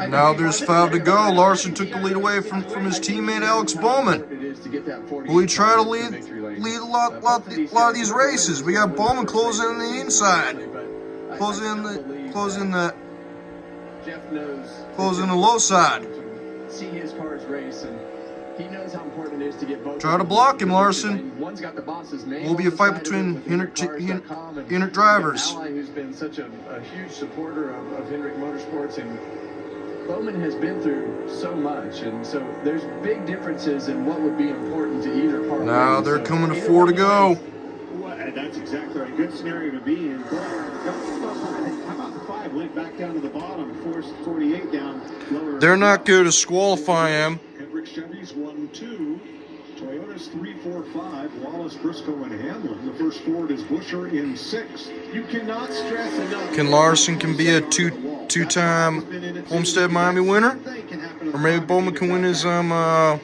Now there's 5 to go. Larson took the lead away from his teammate Alex Bowman, who he tried to lead a lot of these races. We got Bowman closing on the inside, closing the low side. See his cars race, and he knows how important it is to get both. Try to block him, Larson. One's got the boss's name. Will be a fight between Hendrick drivers. Ally, who's been such a huge supporter of Hendrick Motorsports, and Bowman has been through so much, and so there's big differences in what would be important to either party. Now they're coming to 4 to go. That's exactly right. Good scenario to be in. How about the 5 went back down to the bottom, forced 48 down. They're not going to disqualify him. Hendrick Chevy's 1-2. Toyota's 3-4-5. Wallace, Briscoe, and Hamlin. The first Ford is Buescher in 6th. You cannot stress enough. Can Larson be a two-time Homestead Miami winner? Or maybe Bowman can win his There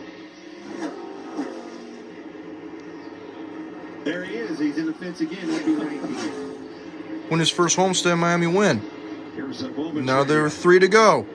he is. He's in the fence again. win his first Homestead Miami win. Now there are 3 to go.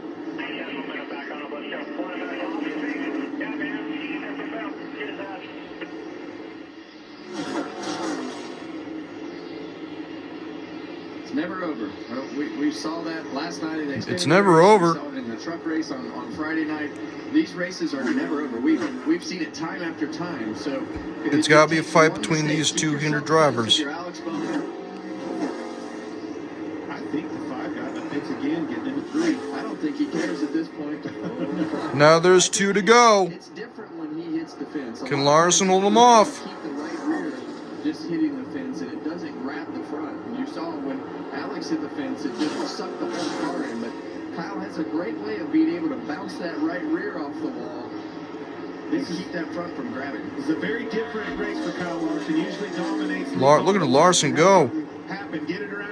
Never over. We saw that last night in the It's never over. We saw it in the truck race on Friday night. These races are never over. We've seen it time after time. So it's got to be a fight between these two Hendrick drivers. Alex Bowman. I think the 5 got the fix again, getting into 3. I don't think he cares at this point. Now there's 2 to go. It's different when he hits the fence. Can Larson hold him off? Keep the right rear just hitting the fence, and it doesn't grab the front. And you saw when Alex hit the fence, it just sucked the whole car in. But Kyle has a great way of being able to bounce that right rear off the wall and keep that front from grabbing. It's a very different race for Kyle Larson. Usually dominates. Look at Larson go.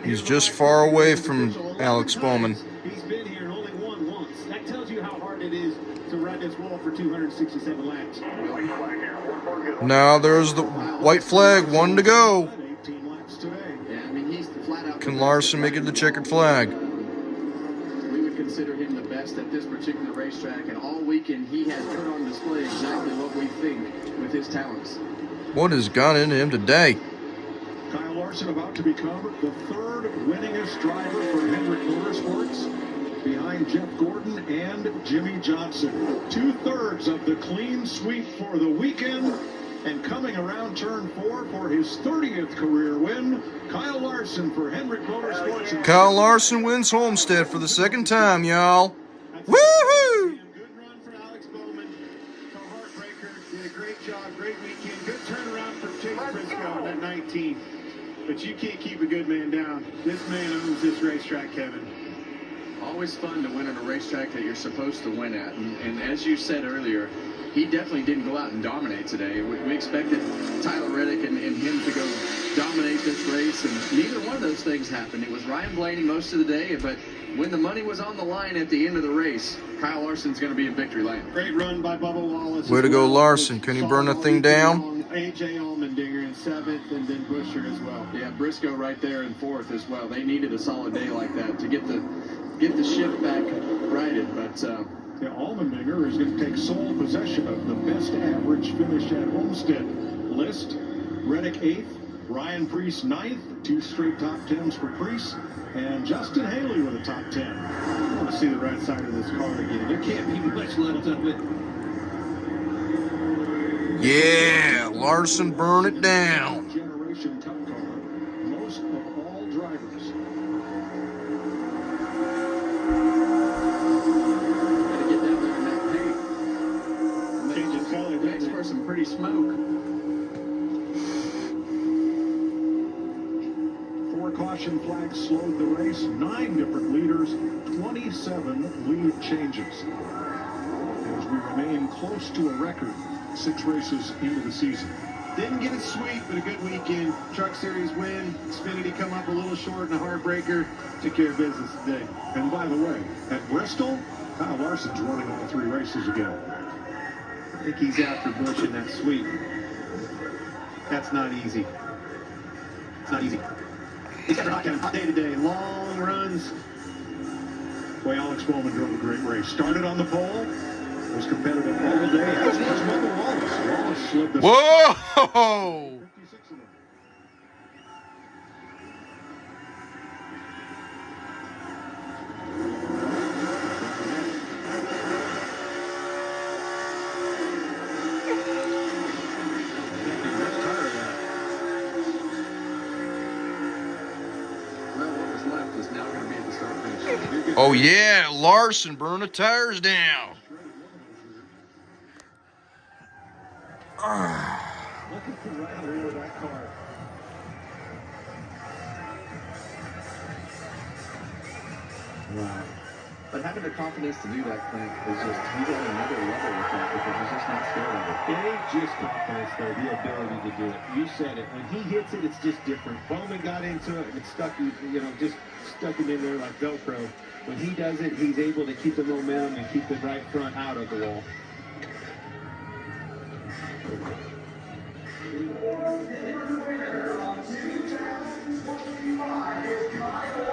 He's just far away from Alex Bowman. He's been here and only won once. That tells you how hard it is to ride this wall for 267 laps. Now there's the white flag, 1 to go. 18 laps today. Yeah, I mean, he's flat out. Can Larson make it the checkered flag? We would consider him the best at this particular racetrack, and all weekend he has put on display exactly what we think with his talents. What has gone into him today? Kyle Larson about to become the 3rd winningest driver for Hendrick Motorsports, behind Jeff Gordon and Jimmy Johnson. 2/3 of the clean sweep for the weekend, and coming around turn 4 for his 30th career win, Kyle Larson for Hendrick Motorsports. Kyle Larson wins Homestead for the 2nd time, y'all. Woohoo! Good run for Alex Bowman. No heartbreaker. Did a great job. Great weekend. Good turnaround for Chase Briscoe at 19. But you can't keep a good man down. This man owns this racetrack, Kevin. Always fun to win at a racetrack that you're supposed to win at. And as you said earlier, he definitely didn't go out and dominate today. We expected Tyler Reddick and him to go dominate this race, and neither one of those things happened. It was Ryan Blaney most of the day, but when the money was on the line at the end of the race, Kyle Larson's going to be in victory lane. Great run by Bubba Wallace. Way to go, Larson. Can he burn that thing down? A.J. Allmendinger in 7th, and then Buescher as well. Yeah, Briscoe right there in 4th as well. They needed a solid day like that to get the ship back righted, but yeah, Allmendinger is going to take sole possession of the best average finish at Homestead list. Reddick 8th, Ryan Preece 9th, 2 straight top 10s for Preece, and Justin Haley with a top 10. I want to see the right side of this car again. There can't be much left of it. Yeah, Larson burn it down. Generation Cup car, most of all drivers. gotta get down there in that paint. Changes color. Makes for some pretty smoke. 4 caution flags slowed the race. 9 different leaders, 27 lead changes. As we remain close to a record, 6 races into the season. Didn't get it sweet, but a good weekend. Truck Series win. Xfinity come up a little short in a heartbreaker. Took care of business today. And by the way, at Bristol, Kyle Larson's running all 3 races again. I think he's after Busch in that sweep. That's not easy. It's not easy. He's got a hot day today. Long runs. Boy, Alex Bowman drove a great race. Started on the pole, was competitive all day, as was Bubba Wallace. Wallace slid the... Whoa! 56 of them. Well, what was left is now going to be at the start finish. Oh yeah, Larson burn the tires down. Looking for right on the rear of that car. Wow. But having the confidence to do that, Clint, is just, he's on another level with that because he's just not scared of it. It ain't just confidence, though, the ability to do it. You said it. When he hits it, it's just different. Bowman got into it and it stuck, just stuck him in there like Velcro. When he does it, he's able to keep the momentum and keep the right front out of the wall.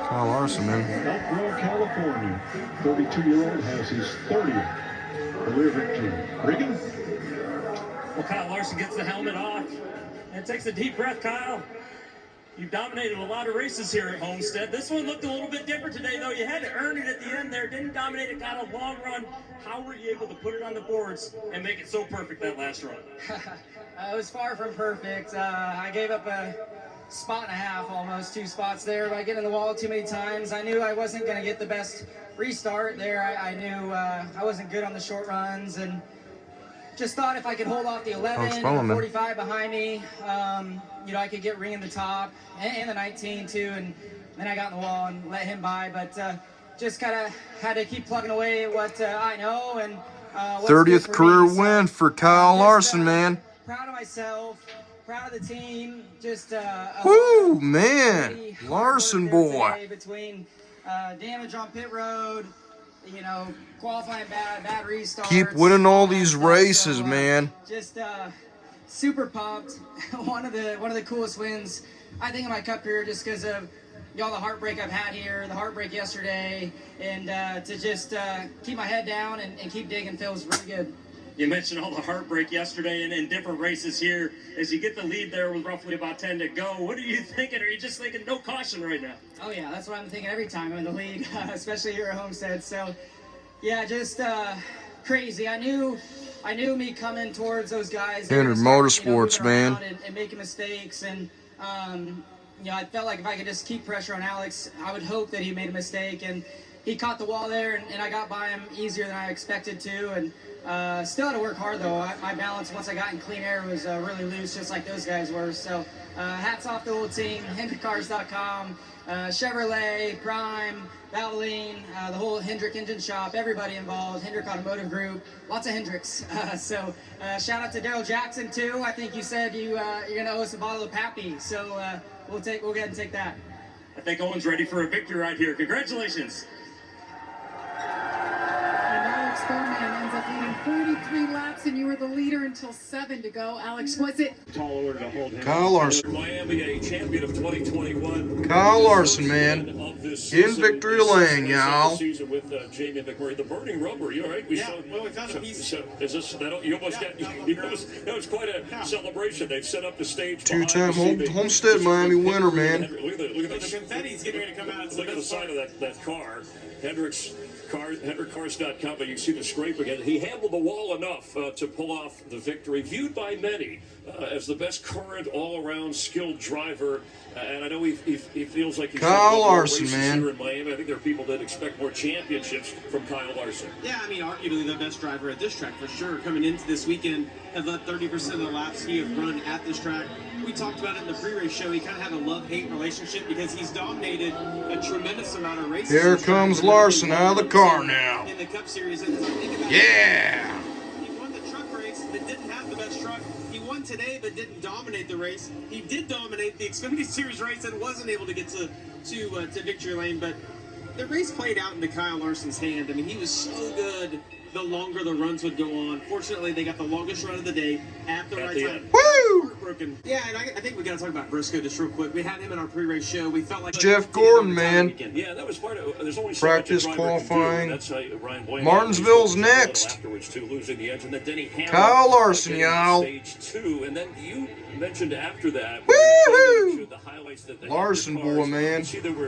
Kyle Larson, man. Elk Grove, California. 32-year-old has his 30th career victory. Regan? Well, Kyle Larson gets the helmet off and takes a deep breath. Kyle, you've dominated a lot of races here at Homestead. This one looked a little bit different today, though. You had to earn it at the end there. Didn't dominate it, got a long run. How were you able to put it on the boards and make it so perfect that last run? It was far from perfect. I gave up a spot and a half, almost 2 spots there by getting in the wall too many times. I knew I wasn't going to get the best restart there. I knew I wasn't good on the short runs, and just thought if I could hold off the 11 and 45 behind me, I could get ringing the top and the 19 too, and then I got in the wall and let him by. But just kind of had to keep plugging away at what I know and 30th career win for Kyle Larson, man. Proud of myself. Proud of the team. Just woo, man, Larson boy. Between damage on pit road, qualifying bad restarts. Keep winning all these races, man. Just super pumped. one of the coolest wins I think in my Cup career, just because of all the heartbreak I've had here, the heartbreak yesterday, and to just keep my head down and keep digging feels really good. You mentioned all the heartbreak yesterday and in different races here. As you get the lead there with roughly about 10 to go, what are you thinking? Are you just thinking no caution right now? Oh, yeah, that's what I'm thinking every time I'm in the lead, especially here at Homestead. So, yeah, just crazy. I knew me coming towards those guys. Henry Motorsports, man. And making mistakes. And, I felt like if I could just keep pressure on Alex, I would hope that he made a mistake. And he caught the wall there, and I got by him easier than I expected to. And still had to work hard, though. My balance, once I got in clean air, was really loose, just like those guys were. So hats off to the whole team, HendrickCars.com, Chevrolet, Prime, Valvoline, the whole Hendrick engine shop, everybody involved, Hendrick Automotive Group, lots of Hendricks. So shout out to Daryl Jackson, too. I think you said you're going to owe us a bottle of Pappy. So we'll go ahead and take that. I think Owen's ready for a victory right here. Congratulations. Alex Bowman ends up leading 43 laps, and you were the leader until 7 to go. Alex, was it? Tall order to hold him. Kyle Larson. Miami, a champion of 2021. Kyle Larson, man. In victory lane, y'all. Season with Jamie McMurray. The burning rubber, you all right? We found a piece. So is this, you almost got, that was quite a celebration. They've set up the stage. Two-time Homestead Miami winner, man. Look at the confetti's getting ready to come out. Look at the side of that car. HendrickCars.com, but you can see the scrape again. He handled the wall enough to pull off the victory, viewed by many as the best current all-around skilled driver. And I know he feels like he's Kyle Larson, man. Here in Miami. I think there are people that expect more championships from Kyle Larson. Yeah, I mean, arguably the best driver at this track for sure. Coming into this weekend, had led 30% of the laps he had run at this track. We talked about it in the pre-race show. He kind of had a love-hate relationship because he's dominated a tremendous amount of races. Here comes Larson out of the car now. In the Cup Series, and think about yeah. He won the truck race that didn't have the best truck. He won today but didn't dominate the race. He did dominate the Xfinity Series race and wasn't able to get to victory lane. But the race played out into Kyle Larson's hand. I mean, he was so good. The longer the runs would go on. Fortunately, they got the longest run of the day at the right time. Woo! heartbroken. Yeah, and I think we got to talk about Briscoe just real quick. We had him in our pre-race show. We felt like Jeff Gordon, man. Yeah, that was part of. There's only Practice so much a driver can do, qualifying. and that's how Ryan Blaney Martinsville's Alex Bowman next. Afterwards, too, losing the edge, and then Denny Hamlin Kyle Larson, getting y'all. Stage 2, and then you mentioned after that. Woo-hoo! The highlights that they Larson had in the boy, cars, man. you see there were